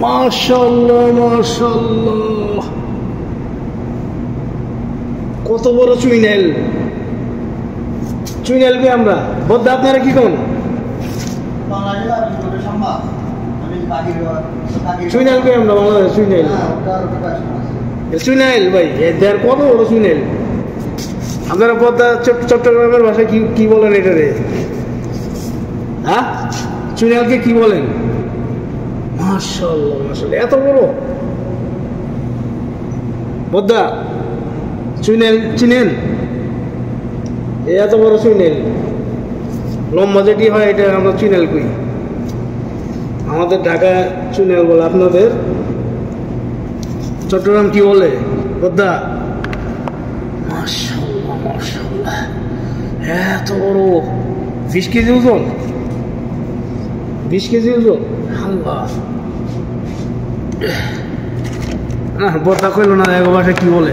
মাশাআল্লাহ মাশাআল্লাহ, কত বড় চুইনাইল। চুইনাইল কে আমরা বদ্দা, আপনারা কি কোন চুইনাইল কে আমরা বাংলাদেশ চুইনাইল। চুইনাইল ভাই এদের কত বড় চুইনাইল। আপনারা বদ্দা চট্টগ্রামের ভাষায় কি কি বলেন এটারে? হ্যাঁ, চুইনাইলকে কি বলেন? মাশাআল্লাহ মাশাআল্লাহ, এত বড় বদ্দা চুইনাইল চিনেন? এত বড় চুইনাইল, লম্বা যেটি হয় এটা আমরা চুইনাইল কই। আমাদের ঢাকা চুইনাইল বলে, আপনাদের চট্টগ্রাম কি বলে বদ্দা? মাশাআল্লাহ মাশাআল্লাহ, এত বড়। 20 কেজি ওজন, 20 কেজি ওজন। আল্লাহ, বদ্দা কইল না এক ভাষায় কি বলে?